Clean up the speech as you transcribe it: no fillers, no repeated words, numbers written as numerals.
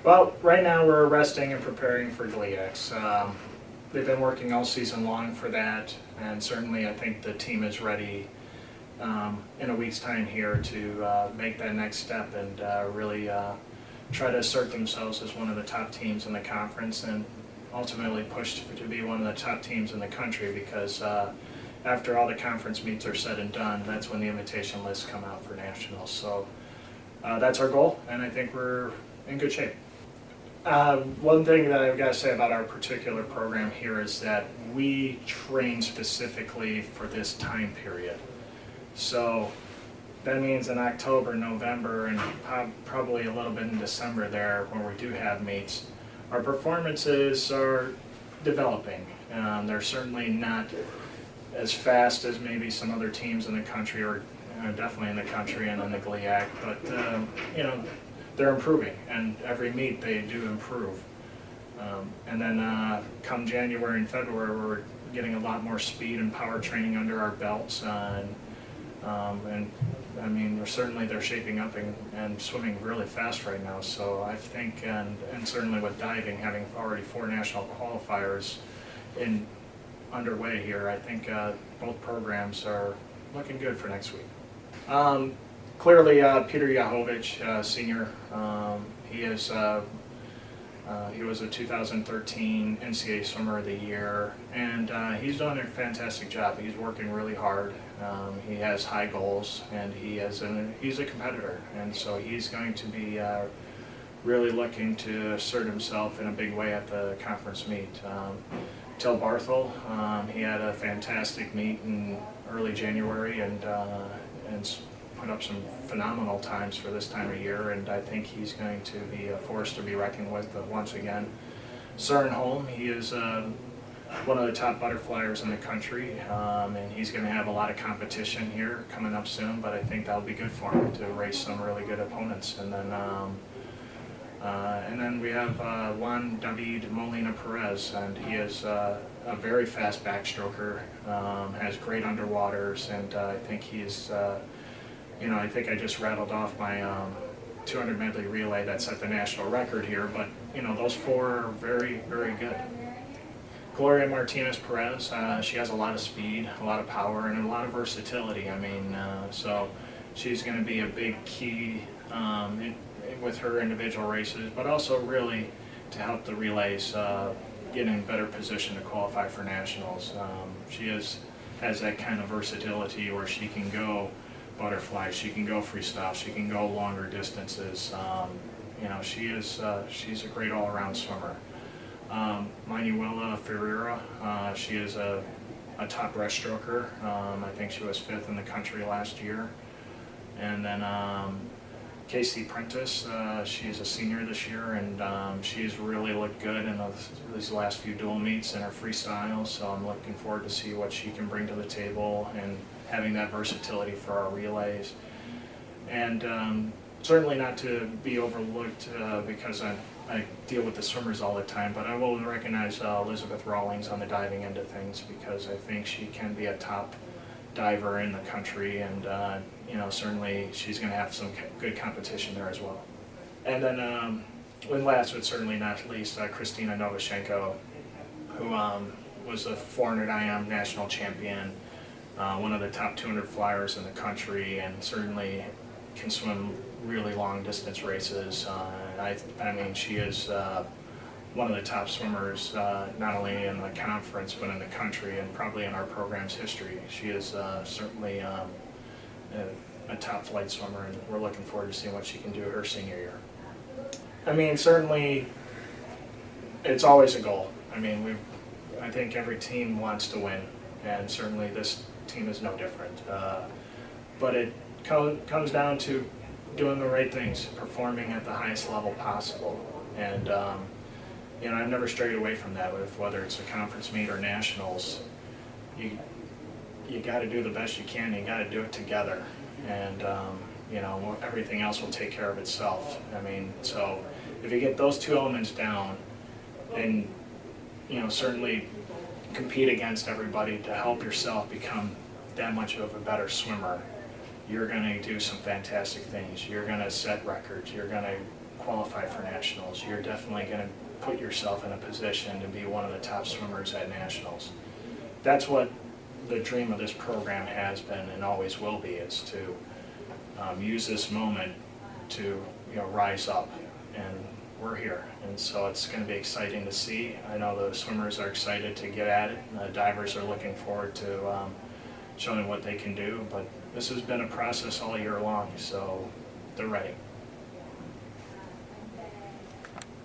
Well, right now we're resting and preparing for GLIAC. They've been working all season long for that, and certainly I think the team is ready in a week's time here to make that next step and really try to assert themselves as one of the top teams in the conference and ultimately push to be one of the top teams in the country, because after all the conference meets are said and done, that's when the invitation lists come out for nationals. So that's our goal, and I think we're in good shape. One thing that I've got to say about our particular program here is that we train specifically for this time period. So that means in October, November, and probably a little bit in December there, when we do have meets, our performances are developing. They're certainly not as fast as maybe some other teams in the country, or definitely in the country and in the GLIAC, but you know, they're improving, and every meet they do improve. And then come January and February, we're getting a lot more speed and power training under our belts, and I mean, they're shaping up and swimming really fast right now. So I think, and certainly with diving, having already 4 national qualifiers underway here, I think both programs are looking good for next week. Clearly, Peter Yahovich, senior, he was a 2013 NCAA Swimmer of the Year, and he's done a fantastic job. He's working really hard. He has high goals, and he's a competitor, and so he's going to be really looking to assert himself in a big way at the conference meet. Till Barthel, he had a fantastic meet in early January, and put up some phenomenal times for this time of year, and I think he's going to be a force to be reckoned with once again. Søren Holm, he is one of the top butterflyers in the country, and he's going to have a lot of competition here coming up soon, but I think that'll be good for him to race some really good opponents. And then we have Juan David Molina Perez, and he is a very fast backstroker, has great underwaters, and I think he's I think I just rattled off my 200 medley relay that set the national record here, but those 4 are very, very good. Gloria Martinez Perez, she has a lot of speed, a lot of power, and a lot of versatility. I mean, so she's going to be a big key with her individual races, but also really to help the relays get in better position to qualify for nationals. She has that kind of versatility where she can go butterfly, she can go freestyle, she can go longer distances. She's a great all-around swimmer. Manuela Ferreira, she is a top breaststroker. I think she was 5th in the country last year. And then Casey Prentice, she's a senior this year, and she's really looked good in these last few dual meets in her freestyle, so I'm looking forward to see what she can bring to the table and having that versatility for our relays. And certainly not to be overlooked because I deal with the swimmers all the time, but I will recognize Elizabeth Rawlings on the diving end of things, because I think she can be a top diver in the country, and certainly she's going to have some good competition there as well. And then and last but certainly not least, Christina Novoshenko, who was a 400 IM national champion, one of the top 200 flyers in the country, and certainly can swim really long distance races. I mean, she is one of the top swimmers, not only in the conference, but in the country, and probably in our program's history. She is certainly a top flight swimmer, and we're looking forward to seeing what she can do her senior year. I mean, certainly it's always a goal. I mean, I think every team wants to win, and certainly this team is no different. But it comes down to doing the right things, performing at the highest level possible, and I've never strayed away from that. Whether it's a conference meet or nationals, you got to do the best you can. You got to do it together, and everything else will take care of itself. I mean, so if you get those 2 elements down, and certainly compete against everybody to help yourself become that much of a better swimmer, you're going to do some fantastic things. You're going to set records. You're going to qualify for nationals, you're definitely going to put yourself in a position to be one of the top swimmers at nationals. That's what the dream of this program has been and always will be, is to use this moment to rise up, and we're here. And so it's going to be exciting to see. I know the swimmers are excited to get at it, and the divers are looking forward to showing what they can do, but this has been a process all year long, so they're ready.